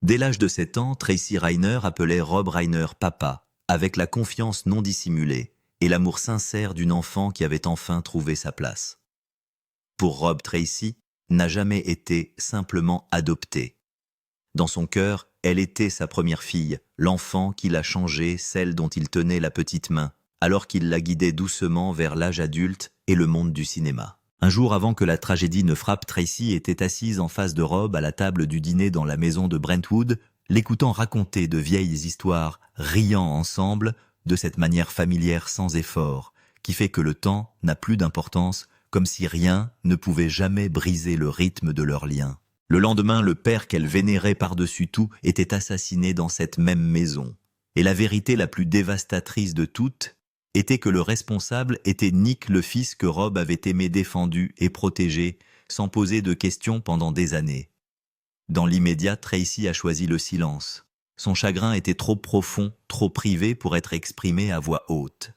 Dès l'âge de 7 ans, Tracy Reiner appelait Rob Reiner papa, avec la confiance non dissimulée et l'amour sincère d'une enfant qui avait enfin trouvé sa place. Pour Rob, Tracy n'a jamais été simplement adoptée. Dans son cœur, elle était sa première fille, l'enfant qui l'a changée, celle dont il tenait la petite main, alors qu'il la guidait doucement vers l'âge adulte et le monde du cinéma. Un jour avant que la tragédie ne frappe, Tracy était assise en face de Rob à la table du dîner dans la maison de Brentwood, l'écoutant raconter de vieilles histoires, riant ensemble, de cette manière familière sans effort, qui fait que le temps n'a plus d'importance, comme si rien ne pouvait jamais briser le rythme de leur lien. Le lendemain, le père qu'elle vénérait par-dessus tout était assassiné dans cette même maison. Et la vérité la plus dévastatrice de toutes était que le responsable était Nick, le fils que Rob avait aimé, défendu et protégé, sans poser de questions pendant des années. Dans l'immédiat, Tracy a choisi le silence. Son chagrin était trop profond, trop privé pour être exprimé à voix haute.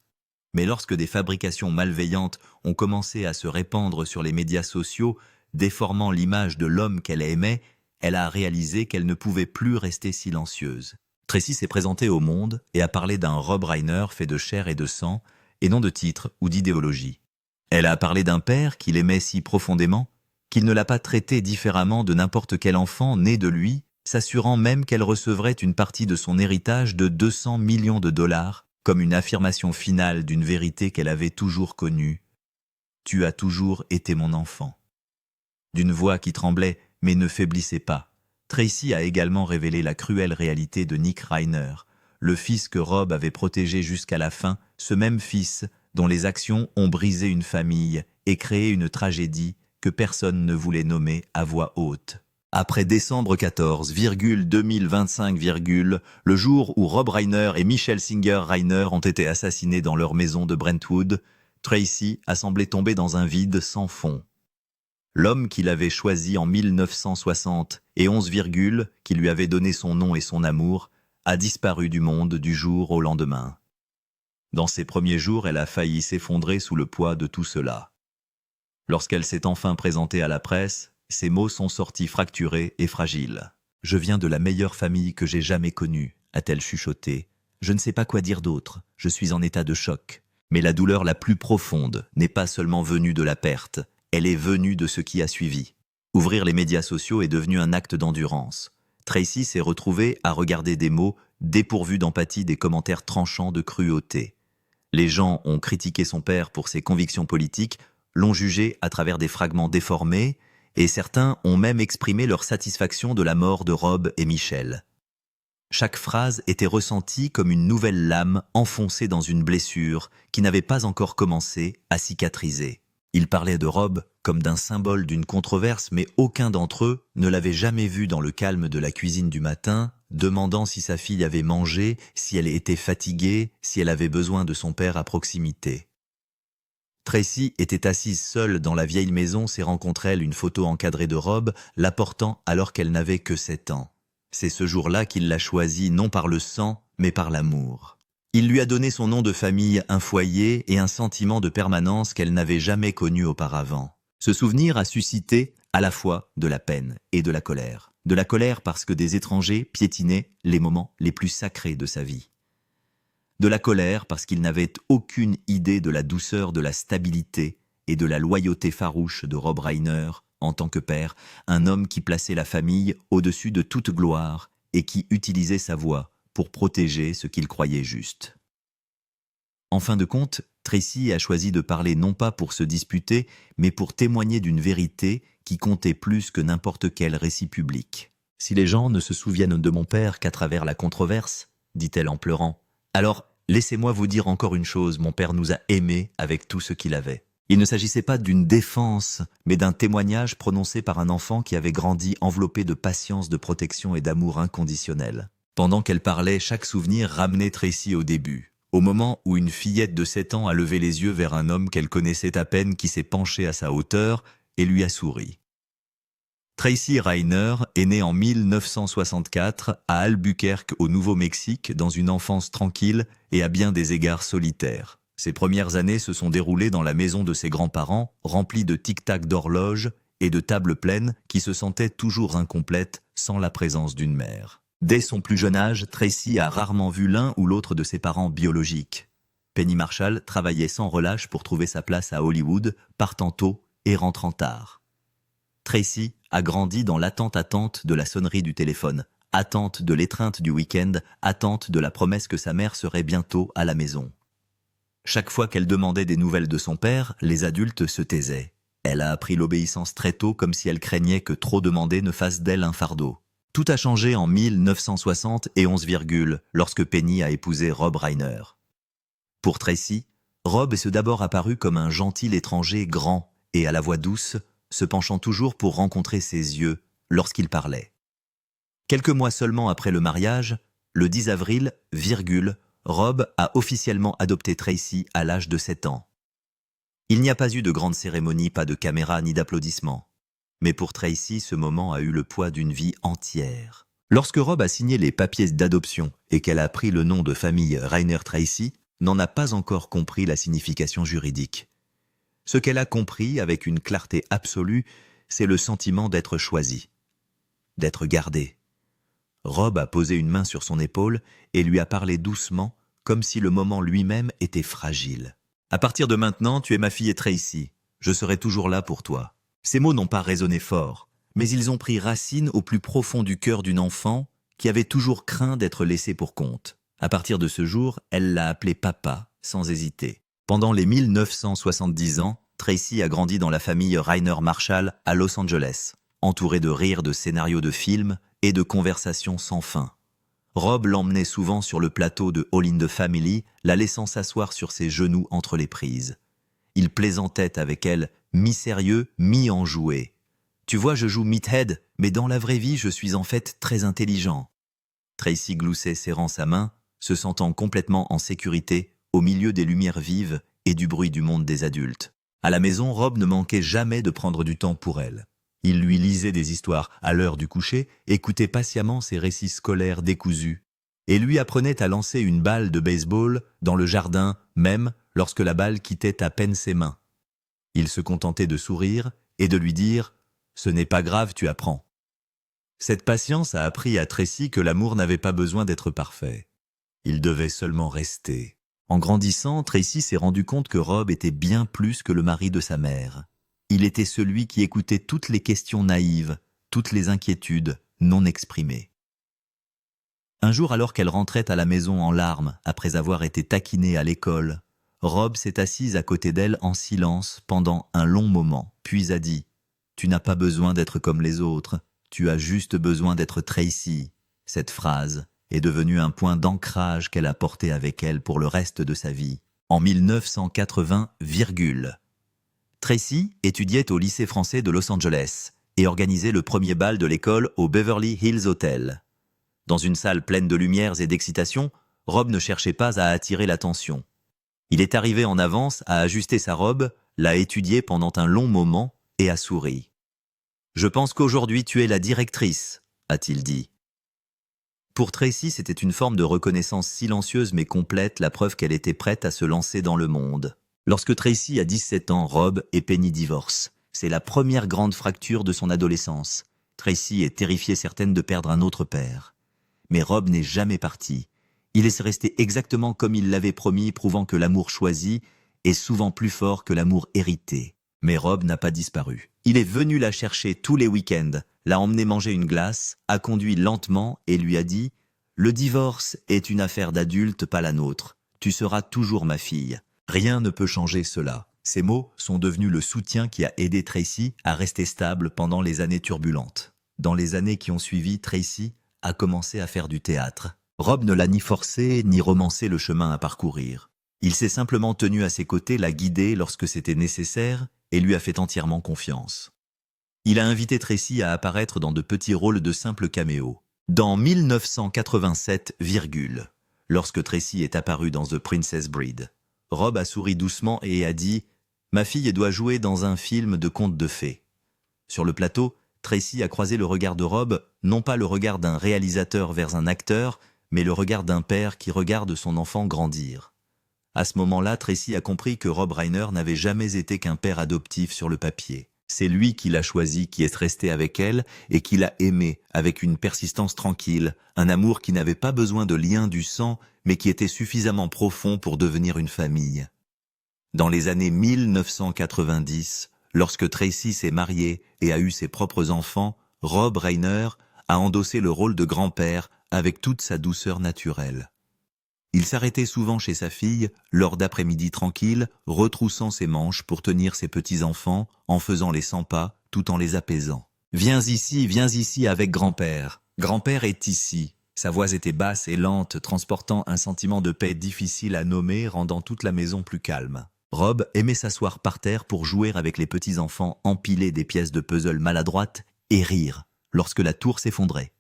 Mais lorsque des fabrications malveillantes ont commencé à se répandre sur les médias sociaux, déformant l'image de l'homme qu'elle aimait, elle a réalisé qu'elle ne pouvait plus rester silencieuse. Tracy s'est présentée au monde et a parlé d'un Rob Reiner fait de chair et de sang, et non de titre ou d'idéologie. Elle a parlé d'un père qu'il aimait si profondément qu'il ne l'a pas traité différemment de n'importe quel enfant né de lui, s'assurant même qu'elle recevrait une partie de son héritage de 200 millions de dollars, comme une affirmation finale d'une vérité qu'elle avait toujours connue. « Tu as toujours été mon enfant ». D'une voix qui tremblait mais ne faiblissait pas, Tracy a également révélé la cruelle réalité de Nick Reiner, le fils que Rob avait protégé jusqu'à la fin, ce même fils dont les actions ont brisé une famille et créé une tragédie que personne ne voulait nommer à voix haute. Après décembre 14, 2025, le jour où Rob Reiner et Michelle Singer Reiner ont été assassinés dans leur maison de Brentwood, Tracy a semblé tomber dans un vide sans fond. L'homme qu'il avait choisi en 1960 et 11, qui lui avait donné son nom et son amour, a disparu du monde du jour au lendemain. Dans ses premiers jours, elle a failli s'effondrer sous le poids de tout cela. Lorsqu'elle s'est enfin présentée à la presse, ses mots sont sortis fracturés et fragiles. « Je viens de la meilleure famille que j'ai jamais connue », a-t-elle chuchoté. « Je ne sais pas quoi dire d'autre, je suis en état de choc. Mais la douleur la plus profonde n'est pas seulement venue de la perte, elle est venue de ce qui a suivi. Ouvrir les médias sociaux est devenu un acte d'endurance. Tracy s'est retrouvée à regarder des mots dépourvus d'empathie, des commentaires tranchants de cruauté. Les gens ont critiqué son père pour ses convictions politiques, l'ont jugé à travers des fragments déformés, et certains ont même exprimé leur satisfaction de la mort de Rob et Michelle. Chaque phrase était ressentie comme une nouvelle lame enfoncée dans une blessure qui n'avait pas encore commencé à cicatriser. Ils parlaient de Rob comme d'un symbole d'une controverse, mais aucun d'entre eux ne l'avait jamais vu dans le calme de la cuisine du matin, demandant si sa fille avait mangé, si elle était fatiguée, si elle avait besoin de son père à proximité. Tracy était assise seule dans la vieille maison, serrant contre elle une photo encadrée de Rob, l'apportant alors qu'elle n'avait que 7 ans. C'est ce jour-là qu'il l'a choisie non par le sang, mais par l'amour. Il lui a donné son nom de famille, un foyer et un sentiment de permanence qu'elle n'avait jamais connu auparavant. Ce souvenir a suscité à la fois de la peine et de la colère. De la colère parce que des étrangers piétinaient les moments les plus sacrés de sa vie. De la colère parce qu'il n'avait aucune idée de la douceur, de la stabilité et de la loyauté farouche de Rob Reiner en tant que père, un homme qui plaçait la famille au-dessus de toute gloire et qui utilisait sa voix pour protéger ce qu'il croyait juste. En fin de compte, Tracy a choisi de parler non pas pour se disputer, mais pour témoigner d'une vérité qui comptait plus que n'importe quel récit public. « Si les gens ne se souviennent de mon père qu'à travers la controverse, dit-elle en pleurant, alors laissez-moi vous dire encore une chose, mon père nous a aimés avec tout ce qu'il avait. Il ne s'agissait pas d'une défense, mais d'un témoignage prononcé par un enfant qui avait grandi enveloppé de patience, de protection et d'amour inconditionnel. » Pendant qu'elle parlait, chaque souvenir ramenait Tracy au début, au moment où une fillette de 7 ans a levé les yeux vers un homme qu'elle connaissait à peine qui s'est penché à sa hauteur et lui a souri. Tracy Reiner est née en 1964 à Albuquerque au Nouveau-Mexique dans une enfance tranquille et à bien des égards solitaire. Ses premières années se sont déroulées dans la maison de ses grands-parents, remplie de tic-tac d'horloges et de tables pleines qui se sentaient toujours incomplètes sans la présence d'une mère. Dès son plus jeune âge, Tracy a rarement vu l'un ou l'autre de ses parents biologiques. Penny Marshall travaillait sans relâche pour trouver sa place à Hollywood, partant tôt et rentrant tard. Tracy a grandi dans l'attente de la sonnerie du téléphone, attente de l'étreinte du week-end, attente de la promesse que sa mère serait bientôt à la maison. Chaque fois qu'elle demandait des nouvelles de son père, les adultes se taisaient. Elle a appris l'obéissance très tôt comme si elle craignait que trop demander ne fasse d'elle un fardeau. Tout a changé en 1960 et 11, lorsque Penny a épousé Rob Reiner. Pour Tracy, Rob est d'abord apparu comme un gentil étranger grand et à la voix douce, se penchant toujours pour rencontrer ses yeux lorsqu'il parlait. Quelques mois seulement après le mariage, le 10 avril, Rob a officiellement adopté Tracy à l'âge de 7 ans. Il n'y a pas eu de grande cérémonie, pas de caméra ni d'applaudissements. Mais pour Tracy, ce moment a eu le poids d'une vie entière. Lorsque Rob a signé les papiers d'adoption et qu'elle a pris le nom de famille Reiner Tracy, n'en a pas encore compris la signification juridique. Ce qu'elle a compris avec une clarté absolue, c'est le sentiment d'être choisie, d'être gardée. Rob a posé une main sur son épaule et lui a parlé doucement, comme si le moment lui-même était fragile. « À partir de maintenant, tu es ma fille et Tracy. Je serai toujours là pour toi. » Ces mots n'ont pas résonné fort, mais ils ont pris racine au plus profond du cœur d'une enfant qui avait toujours craint d'être laissée pour compte. À partir de ce jour, elle l'a appelé papa, sans hésiter. Pendant les 1970 ans, Tracy a grandi dans la famille Reiner Marshall à Los Angeles, entourée de rires, de scénarios de films et de conversations sans fin. Rob l'emmenait souvent sur le plateau de All in the Family, la laissant s'asseoir sur ses genoux entre les prises. Il plaisantait avec elle, mi-sérieux, mi-enjoué. « Tu vois, je joue Meathead, mais dans la vraie vie, je suis en fait très intelligent. » Tracy gloussait serrant sa main, se sentant complètement en sécurité au milieu des lumières vives et du bruit du monde des adultes. À la maison, Rob ne manquait jamais de prendre du temps pour elle. Il lui lisait des histoires à l'heure du coucher, écoutait patiemment ses récits scolaires décousus, et lui apprenait à lancer une balle de baseball dans le jardin, même lorsque la balle quittait à peine ses mains. Il se contentait de sourire et de lui dire « Ce n'est pas grave, tu apprends ». Cette patience a appris à Tracy que l'amour n'avait pas besoin d'être parfait. Il devait seulement rester. En grandissant, Tracy s'est rendu compte que Rob était bien plus que le mari de sa mère. Il était celui qui écoutait toutes les questions naïves, toutes les inquiétudes non exprimées. Un jour, alors qu'elle rentrait à la maison en larmes après avoir été taquinée à l'école, Rob s'est assise à côté d'elle en silence pendant un long moment, puis a dit « Tu n'as pas besoin d'être comme les autres, tu as juste besoin d'être Tracy ». Cette phrase est devenue un point d'ancrage qu'elle a porté avec elle pour le reste de sa vie. En 1980, Tracy étudiait au lycée français de Los Angeles et organisait le premier bal de l'école au Beverly Hills Hotel. Dans une salle pleine de lumières et d'excitation, Rob ne cherchait pas à attirer l'attention. Il est arrivé en avance, a ajusté sa robe, l'a étudiée pendant un long moment et a souri. « Je pense qu'aujourd'hui tu es la directrice », a-t-il dit. Pour Tracy, c'était une forme de reconnaissance silencieuse mais complète, la preuve qu'elle était prête à se lancer dans le monde. Lorsque Tracy a 17 ans, Rob et Penny divorcent. C'est la première grande fracture de son adolescence. Tracy est terrifiée certaine de perdre un autre père. Mais Rob n'est jamais parti. Il est resté exactement comme il l'avait promis, prouvant que l'amour choisi est souvent plus fort que l'amour hérité. Mais Rob n'a pas disparu. Il est venu la chercher tous les week-ends, l'a emmené manger une glace, a conduit lentement et lui a dit « Le divorce est une affaire d'adulte, pas la nôtre. Tu seras toujours ma fille. Rien ne peut changer cela. » Ces mots sont devenus le soutien qui a aidé Tracy à rester stable pendant les années turbulentes. Dans les années qui ont suivi, Tracy a commencé à faire du théâtre. Rob ne l'a ni forcé ni romancé le chemin à parcourir. Il s'est simplement tenu à ses côtés, l'a guidé lorsque c'était nécessaire et lui a fait entièrement confiance. Il a invité Tracy à apparaître dans de petits rôles de simples caméos. Dans 1987, lorsque Tracy est apparue dans The Princess Bride, Rob a souri doucement et a dit « Ma fille doit jouer dans un film de contes de fées ». Sur le plateau, Tracy a croisé le regard de Rob, non pas le regard d'un réalisateur vers un acteur, mais le regard d'un père qui regarde son enfant grandir. À ce moment-là, Tracy a compris que Rob Reiner n'avait jamais été qu'un père adoptif sur le papier. C'est lui qui l'a choisie, qui est resté avec elle et qui l'a aimée avec une persistance tranquille, un amour qui n'avait pas besoin de lien du sang, mais qui était suffisamment profond pour devenir une famille. Dans les années 1990, lorsque Tracy s'est mariée et a eu ses propres enfants, Rob Reiner a endossé le rôle de grand-père avec toute sa douceur naturelle. Il s'arrêtait souvent chez sa fille, lors d'après-midi tranquilles, retroussant ses manches pour tenir ses petits-enfants, en faisant les 100 pas, tout en les apaisant. « Viens ici avec grand-père. Grand-père est ici. » Sa voix était basse et lente, transportant un sentiment de paix difficile à nommer, rendant toute la maison plus calme. Rob aimait s'asseoir par terre pour jouer avec les petits-enfants, empiler des pièces de puzzle maladroites et rire lorsque la tour s'effondrait.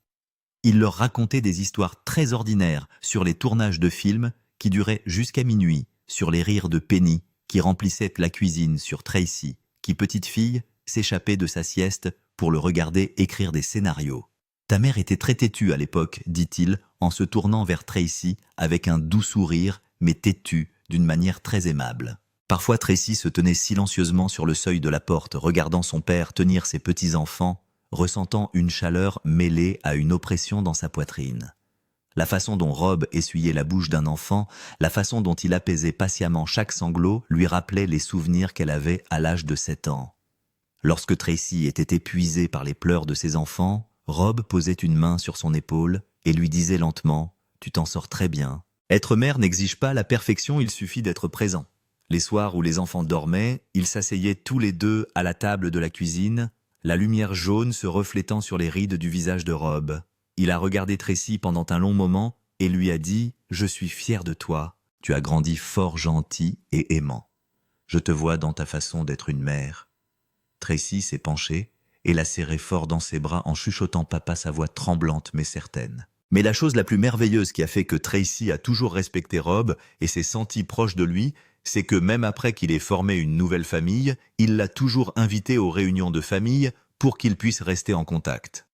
Il leur racontait des histoires très ordinaires sur les tournages de films qui duraient jusqu'à minuit, sur les rires de Penny qui remplissait la cuisine, sur Tracy qui, petite fille, s'échappait de sa sieste pour le regarder écrire des scénarios. « Ta mère était très têtue à l'époque, dit-il, en se tournant vers Tracy avec un doux sourire, mais têtue d'une manière très aimable. Parfois Tracy se tenait silencieusement sur le seuil de la porte, regardant son père tenir ses petits-enfants, ressentant une chaleur mêlée à une oppression dans sa poitrine. La façon dont Rob essuyait la bouche d'un enfant, la façon dont il apaisait patiemment chaque sanglot lui rappelait les souvenirs qu'elle avait à l'âge de 7 ans. Lorsque Tracy était épuisée par les pleurs de ses enfants, Rob posait une main sur son épaule et lui disait lentement « Tu t'en sors très bien. Être mère n'exige pas la perfection, il suffit d'être présent. » Les soirs où les enfants dormaient, ils s'asseyaient tous les deux à la table de la cuisine, la lumière jaune se reflétant sur les rides du visage de Rob. Il a regardé Tracy pendant un long moment et lui a dit « Je suis fier de toi, tu as grandi fort gentil et aimant. Je te vois dans ta façon d'être une mère. » Tracy s'est penchée et l'a serré fort dans ses bras en chuchotant papa, sa voix tremblante mais certaine. Mais la chose la plus merveilleuse qui a fait que Tracy a toujours respecté Rob et s'est senti proche de lui, c'est que même après qu'il ait formé une nouvelle famille, il l'a toujours invité aux réunions de famille pour qu'ils puissent rester en contact.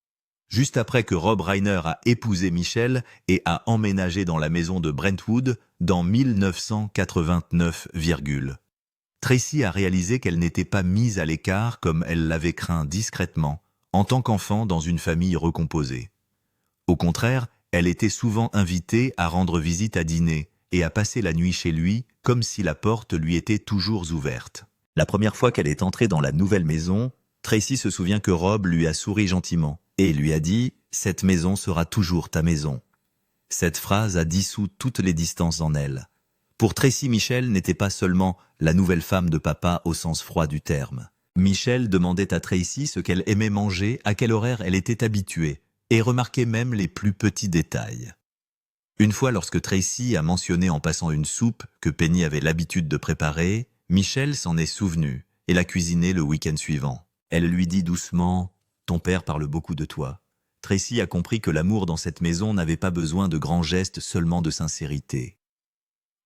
Juste après que Rob Reiner a épousé Michelle et a emménagé dans la maison de Brentwood dans 1989, Tracy a réalisé qu'elle n'était pas mise à l'écart comme elle l'avait craint discrètement, en tant qu'enfant dans une famille recomposée. Au contraire, elle était souvent invitée à rendre visite à dîner et à passer la nuit chez lui comme si la porte lui était toujours ouverte. La première fois qu'elle est entrée dans la nouvelle maison, Tracy se souvient que Rob lui a souri gentiment et lui a dit « Cette maison sera toujours ta maison ». Cette phrase a dissous toutes les distances en elle. Pour Tracy, Michelle n'était pas seulement la nouvelle femme de papa au sens froid du terme. Michelle demandait à Tracy ce qu'elle aimait manger, à quel horaire elle était habituée, et remarquait même les plus petits détails. Une fois, lorsque Tracy a mentionné en passant une soupe que Penny avait l'habitude de préparer, Michelle s'en est souvenue et l'a cuisinée le week-end suivant. Elle lui dit doucement « Ton père parle beaucoup de toi ». Tracy a compris que l'amour dans cette maison n'avait pas besoin de grands gestes, seulement de sincérité.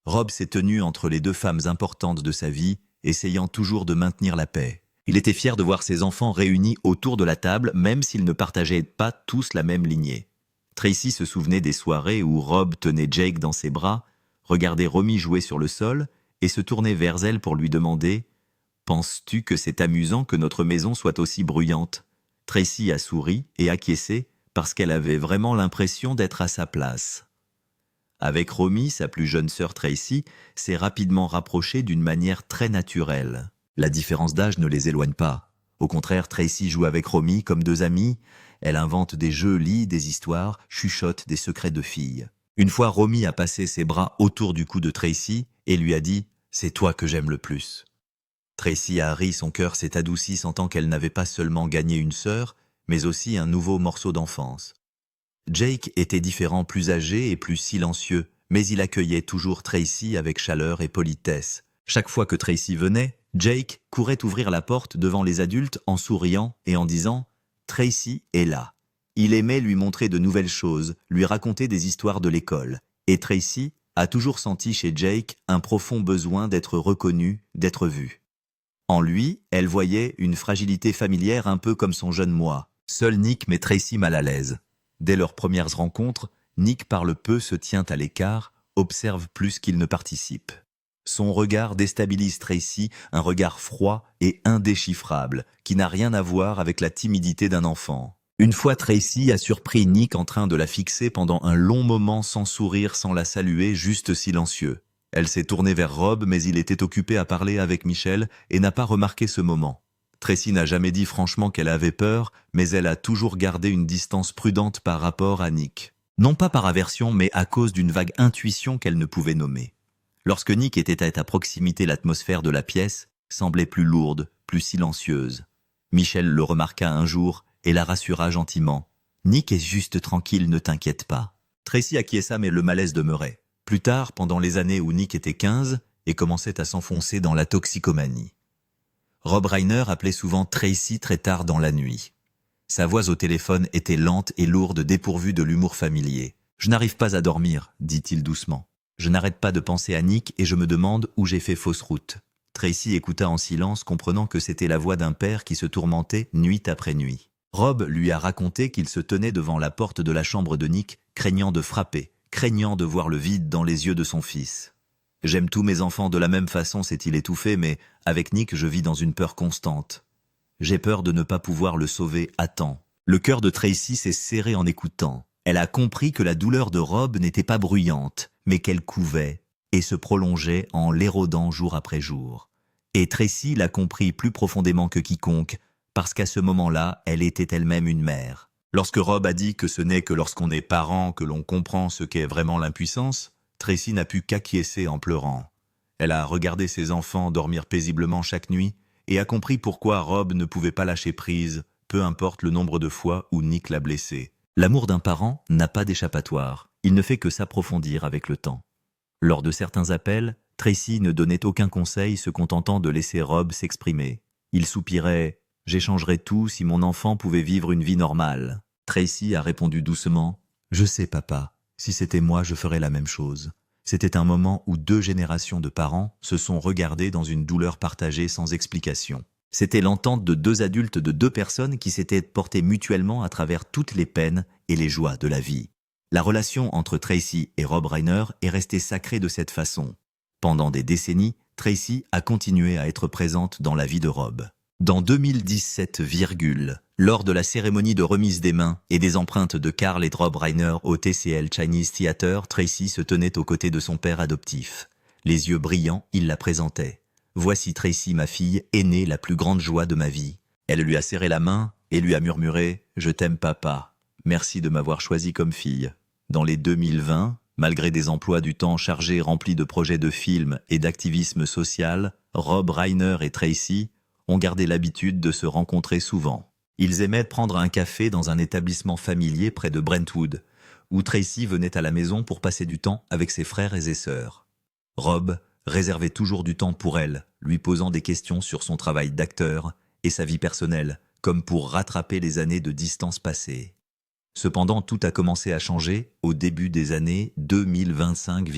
Rob s'est tenu entre les deux femmes importantes de sa vie, essayant toujours de maintenir la paix. Il était fier de voir ses enfants réunis autour de la table, même s'ils ne partageaient pas tous la même lignée. Tracy se souvenait des soirées où Rob tenait Jake dans ses bras, regardait Romy jouer sur le sol et se tournait vers elle pour lui demander « Penses-tu que c'est amusant que notre maison soit aussi bruyante ?» Tracy a souri et acquiescé parce qu'elle avait vraiment l'impression d'être à sa place. Avec Romy, sa plus jeune sœur Tracy s'est rapidement rapprochée d'une manière très naturelle. La différence d'âge ne les éloigne pas. Au contraire, Tracy joue avec Romy comme deux amies. Elle invente des jeux, lit des histoires, chuchote des secrets de filles. Une fois, Romy a passé ses bras autour du cou de Tracy et lui a dit « C'est toi que j'aime le plus ». Tracy a ri, son cœur s'est adouci, sentant qu'elle n'avait pas seulement gagné une sœur, mais aussi un nouveau morceau d'enfance. Jake était différent, plus âgé et plus silencieux, mais il accueillait toujours Tracy avec chaleur et politesse. Chaque fois que Tracy venait, Jake courait ouvrir la porte devant les adultes en souriant et en disant « Tracy est là ». Il aimait lui montrer de nouvelles choses, lui raconter des histoires de l'école. Et Tracy a toujours senti chez Jake un profond besoin d'être reconnu, d'être vu. En lui, elle voyait une fragilité familière un peu comme son jeune moi. Seul Nick met Tracy mal à l'aise. Dès leurs premières rencontres, Nick parle peu, se tient à l'écart, observe plus qu'il ne participe. Son regard déstabilise Tracy, un regard froid et indéchiffrable, qui n'a rien à voir avec la timidité d'un enfant. Une fois Tracy a surpris Nick en train de la fixer pendant un long moment sans sourire, sans la saluer, juste silencieux. Elle s'est tournée vers Rob, mais il était occupé à parler avec Michel et n'a pas remarqué ce moment. Tracy n'a jamais dit franchement qu'elle avait peur, mais elle a toujours gardé une distance prudente par rapport à Nick. Non pas par aversion, mais à cause d'une vague intuition qu'elle ne pouvait nommer. Lorsque Nick était à proximité, l'atmosphère de la pièce semblait plus lourde, plus silencieuse. Michel le remarqua un jour et la rassura gentiment. « Nick est juste tranquille, ne t'inquiète pas. » Tracy acquiesça, mais le malaise demeurait. Plus tard, pendant les années où Nick était 15 et commençait à s'enfoncer dans la toxicomanie. Rob Reiner appelait souvent Tracy très tard dans la nuit. Sa voix au téléphone était lente et lourde, dépourvue de l'humour familier. « Je n'arrive pas à dormir, dit-il doucement. Je n'arrête pas de penser à Nick et je me demande où j'ai fait fausse route. » Tracy écouta en silence, comprenant que c'était la voix d'un père qui se tourmentait nuit après nuit. Rob lui a raconté qu'il se tenait devant la porte de la chambre de Nick, craignant de frapper, craignant de voir le vide dans les yeux de son fils. « J'aime tous mes enfants de la même façon, s'est-il étouffé, mais avec Nick, je vis dans une peur constante. J'ai peur de ne pas pouvoir le sauver à temps. » Le cœur de Tracy s'est serré en écoutant. Elle a compris que la douleur de Rob n'était pas bruyante, mais qu'elle couvait et se prolongeait en l'érodant jour après jour. Et Tracy l'a compris plus profondément que quiconque, parce qu'à ce moment-là, elle était elle-même une mère. Lorsque Rob a dit que ce n'est que lorsqu'on est parent que l'on comprend ce qu'est vraiment l'impuissance, Tracy n'a pu qu'acquiescer en pleurant. Elle a regardé ses enfants dormir paisiblement chaque nuit et a compris pourquoi Rob ne pouvait pas lâcher prise, peu importe le nombre de fois où Nick l'a blessé. L'amour d'un parent n'a pas d'échappatoire, il ne fait que s'approfondir avec le temps. Lors de certains appels, Tracy ne donnait aucun conseil, se contentant de laisser Rob s'exprimer. Il soupirait « J'échangerais tout si mon enfant pouvait vivre une vie normale. » Tracy a répondu doucement « Je sais papa, si c'était moi je ferais la même chose. » C'était un moment où 2 générations de parents se sont regardés dans une douleur partagée sans explication. C'était l'entente de 2 adultes, de 2 personnes qui s'étaient portées mutuellement à travers toutes les peines et les joies de la vie. La relation entre Tracy et Rob Reiner est restée sacrée de cette façon. Pendant des décennies, Tracy a continué à être présente dans la vie de Rob. Dans 2017, lors de la cérémonie de remise des mains et des empreintes de Carl et Rob Reiner au TCL Chinese Theater, Tracy se tenait aux côtés de son père adoptif. Les yeux brillants, il la présentait. « Voici Tracy, ma fille, aînée, la plus grande joie de ma vie. » Elle lui a serré la main et lui a murmuré « Je t'aime papa. Merci de m'avoir choisi comme fille. » Dans les 2020, malgré des emplois du temps chargés remplis de projets de films et d'activisme social, Rob Reiner et Tracy ont gardé l'habitude de se rencontrer souvent. Ils aimaient prendre un café dans un établissement familier près de Brentwood, où Tracy venait à la maison pour passer du temps avec ses frères et ses sœurs. Rob réservait toujours du temps pour elle, lui posant des questions sur son travail d'acteur et sa vie personnelle, comme pour rattraper les années de distance passées. Cependant, tout a commencé à changer au début des années 2025.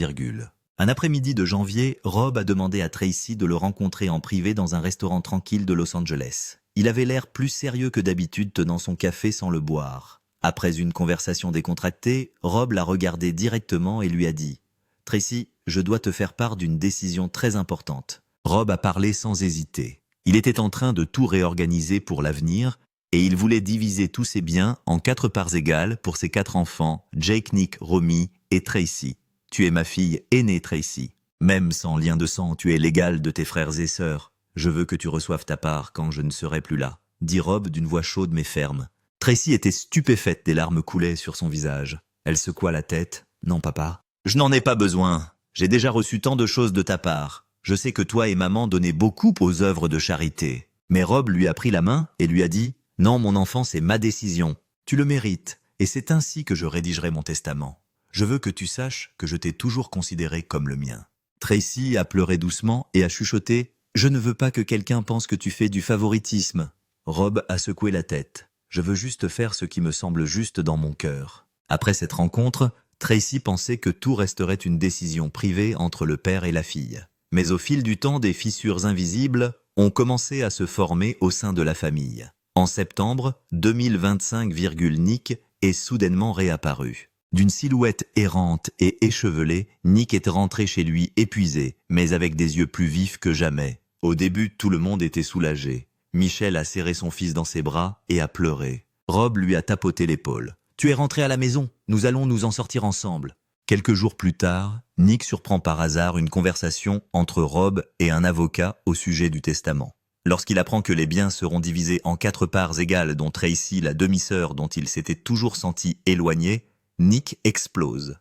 Un après-midi de janvier, Rob a demandé à Tracy de le rencontrer en privé dans un restaurant tranquille de Los Angeles. Il avait l'air plus sérieux que d'habitude, tenant son café sans le boire. Après une conversation décontractée, Rob l'a regardé directement et lui a dit « Tracy, je dois te faire part d'une décision très importante. » Rob a parlé sans hésiter. Il était en train de tout réorganiser pour l'avenir et il voulait diviser tous ses biens en 4 parts égales pour ses 4 enfants, Jake, Nick, Romy et Tracy. Tu es ma fille aînée, Tracy. Même sans lien de sang, tu es l'égale de tes frères et sœurs. Je veux que tu reçoives ta part quand je ne serai plus là, dit Rob d'une voix chaude mais ferme. Tracy était stupéfaite, des larmes coulaient sur son visage. Elle secoua la tête. Non, papa. Je n'en ai pas besoin. J'ai déjà reçu tant de choses de ta part. Je sais que toi et maman donnaient beaucoup aux œuvres de charité. Mais Rob lui a pris la main et lui a dit « Non, mon enfant, c'est ma décision. Tu le mérites, et c'est ainsi que je rédigerai mon testament. Je veux que tu saches que je t'ai toujours considéré comme le mien. » Tracy a pleuré doucement et a chuchoté « Je ne veux pas que quelqu'un pense que tu fais du favoritisme. » Rob a secoué la tête. « Je veux juste faire ce qui me semble juste dans mon cœur. » Après cette rencontre, Tracy pensait que tout resterait une décision privée entre le père et la fille. Mais au fil du temps, des fissures invisibles ont commencé à se former au sein de la famille. En septembre 2025, Nick est soudainement réapparu. D'une silhouette errante et échevelée, Nick était rentré chez lui épuisé, mais avec des yeux plus vifs que jamais. Au début, tout le monde était soulagé. Michel a serré son fils dans ses bras et a pleuré. Rob lui a tapoté l'épaule. « Tu es rentré à la maison, nous allons nous en sortir ensemble. » Quelques jours plus tard, Nick surprend par hasard une conversation entre Rob et un avocat au sujet du testament. Lorsqu'il apprend que les biens seront divisés en 4 parts égales dont Tracy, la demi-sœur dont il s'était toujours senti éloigné, Nick explose.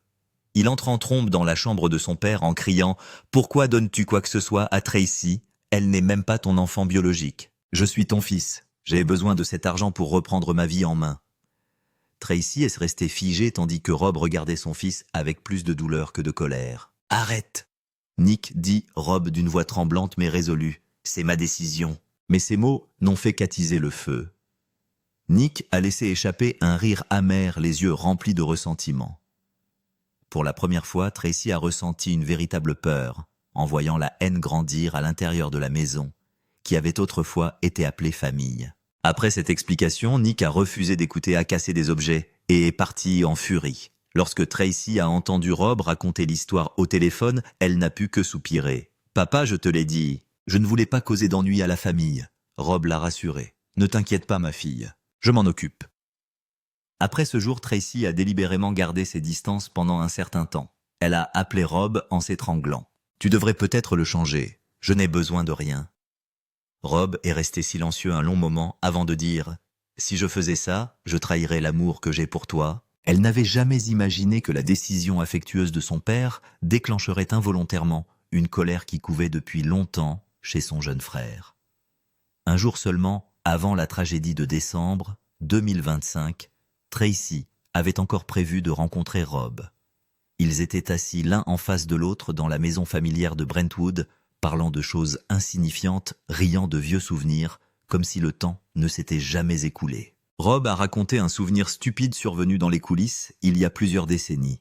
Il entre en trombe dans la chambre de son père en criant « Pourquoi donnes-tu quoi que ce soit à Tracy? Elle n'est même pas ton enfant biologique. Je suis ton fils. J'ai besoin de cet argent pour reprendre ma vie en main. » Tracy est restée figée tandis que Rob regardait son fils avec plus de douleur que de colère. « Arrête !» Nick dit Rob d'une voix tremblante mais résolue. « C'est ma décision. » Mais ces mots n'ont fait qu'attiser le feu. Nick a laissé échapper un rire amer, les yeux remplis de ressentiment. Pour la première fois, Tracy a ressenti une véritable peur en voyant la haine grandir à l'intérieur de la maison, qui avait autrefois été appelée famille. Après cette explication, Nick a refusé d'écouter à casser des objets et est parti en furie. Lorsque Tracy a entendu Rob raconter l'histoire au téléphone, elle n'a pu que soupirer. « Papa, je te l'ai dit, je ne voulais pas causer d'ennui à la famille. » Rob l'a rassurée. « Ne t'inquiète pas, ma fille, je m'en occupe. » Après ce jour, Tracy a délibérément gardé ses distances pendant un certain temps. Elle a appelé Rob en s'étranglant. « Tu devrais peut-être le changer. Je n'ai besoin de rien. » Rob est resté silencieux un long moment avant de dire « Si je faisais ça, je trahirais l'amour que j'ai pour toi. » Elle n'avait jamais imaginé que la décision affectueuse de son père déclencherait involontairement une colère qui couvait depuis longtemps chez son jeune frère. Un jour seulement, avant la tragédie de décembre 2025, Tracy avait encore prévu de rencontrer Rob. Ils étaient assis l'un en face de l'autre dans la maison familière de Brentwood, parlant de choses insignifiantes, riant de vieux souvenirs, comme si le temps ne s'était jamais écoulé. Rob a raconté un souvenir stupide survenu dans les coulisses il y a plusieurs décennies.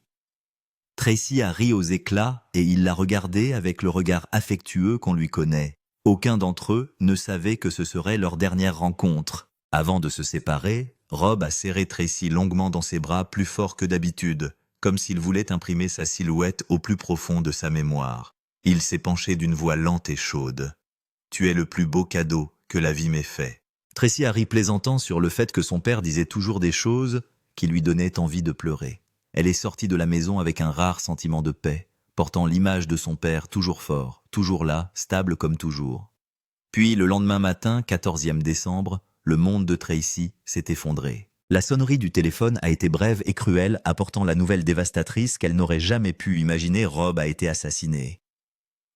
Tracy a ri aux éclats et il l'a regardé avec le regard affectueux qu'on lui connaît. Aucun d'entre eux ne savait que ce serait leur dernière rencontre. Avant de se séparer, Rob a serré Tracy longuement dans ses bras plus fort que d'habitude, comme s'il voulait imprimer sa silhouette au plus profond de sa mémoire. Il s'est penché d'une voix lente et chaude. « Tu es le plus beau cadeau que la vie m'ait fait. » Tracy a ri plaisantant sur le fait que son père disait toujours des choses qui lui donnaient envie de pleurer. Elle est sortie de la maison avec un rare sentiment de paix, portant l'image de son père toujours fort, toujours là, stable comme toujours. Puis, le lendemain matin, 14e décembre, le monde de Tracy s'est effondré. La sonnerie du téléphone a été brève et cruelle, apportant la nouvelle dévastatrice qu'elle n'aurait jamais pu imaginer. Rob a été assassiné.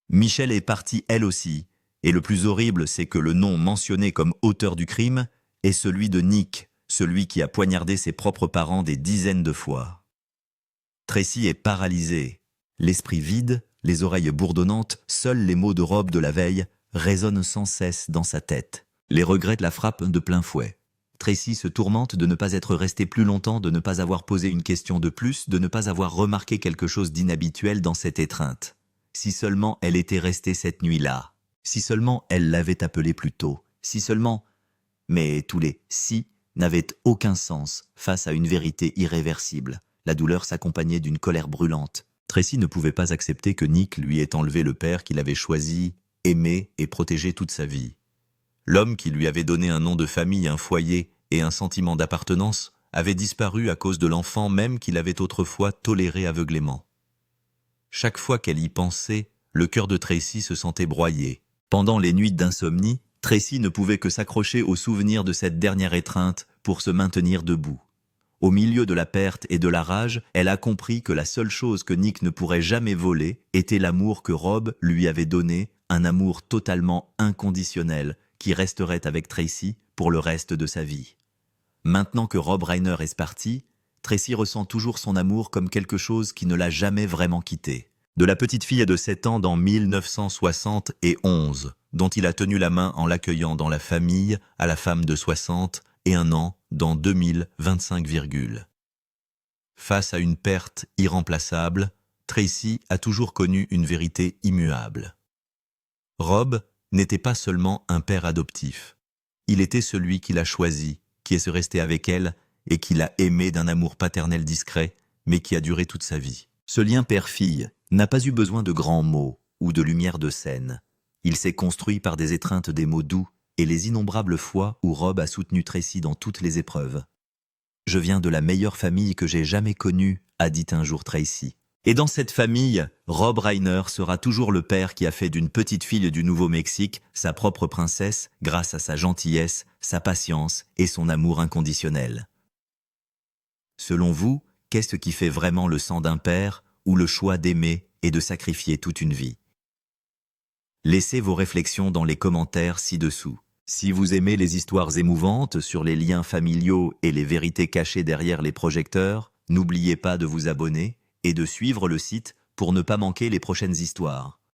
Michel est partie elle aussi, et le plus horrible, c'est que le nom mentionné comme auteur du crime est celui de Nick, celui qui a poignardé ses propres parents des dizaines de fois. Tracy est paralysée. L'esprit vide, les oreilles bourdonnantes, seuls les mots de Rob de la veille résonnent sans cesse dans sa tête. Les regrets la frappent de plein fouet. Tracy se tourmente de ne pas être restée plus longtemps, de ne pas avoir posé une question de plus, de ne pas avoir remarqué quelque chose d'inhabituel dans cette étreinte. Si seulement elle était restée cette nuit-là. Si seulement elle l'avait appelé plus tôt. Si seulement... Mais tous les « si » n'avaient aucun sens face à une vérité irréversible. La douleur s'accompagnait d'une colère brûlante. Tracy ne pouvait pas accepter que Nick lui ait enlevé le père qu'il avait choisi, aimé et protégé toute sa vie. L'homme qui lui avait donné un nom de famille, un foyer et un sentiment d'appartenance avait disparu à cause de l'enfant même qu'il avait autrefois toléré aveuglément. Chaque fois qu'elle y pensait, le cœur de Tracy se sentait broyé. Pendant les nuits d'insomnie, Tracy ne pouvait que s'accrocher au souvenir de cette dernière étreinte pour se maintenir debout. Au milieu de la perte et de la rage, elle a compris que la seule chose que Nick ne pourrait jamais voler était l'amour que Rob lui avait donné, un amour totalement inconditionnel qui resterait avec Tracy pour le reste de sa vie. Maintenant que Rob Reiner est parti, Tracy ressent toujours son amour comme quelque chose qui ne l'a jamais vraiment quitté. De la petite fille de 7 ans dans 1971, dont il a tenu la main en l'accueillant dans la famille, à la femme de 60 et 1 an dans 2025, Face à une perte irremplaçable, Tracy a toujours connu une vérité immuable. Rob n'était pas seulement un père adoptif. Il était celui qui l'a choisi, qui est resté avec elle et qui l'a aimé d'un amour paternel discret, mais qui a duré toute sa vie. Ce lien père-fille n'a pas eu besoin de grands mots ou de lumière de scène. Il s'est construit par des étreintes des mots doux et les innombrables fois où Rob a soutenu Tracy dans toutes les épreuves. « Je viens de la meilleure famille que j'ai jamais connue », a dit un jour Tracy. Et dans cette famille, Rob Reiner sera toujours le père qui a fait d'une petite fille du Nouveau-Mexique sa propre princesse grâce à sa gentillesse, sa patience et son amour inconditionnel. Selon vous, qu'est-ce qui fait vraiment le sang d'un père ou le choix d'aimer et de sacrifier toute une vie? Laissez vos réflexions dans les commentaires ci-dessous. Si vous aimez les histoires émouvantes sur les liens familiaux et les vérités cachées derrière les projecteurs, n'oubliez pas de vous abonner et de suivre le site pour ne pas manquer les prochaines histoires.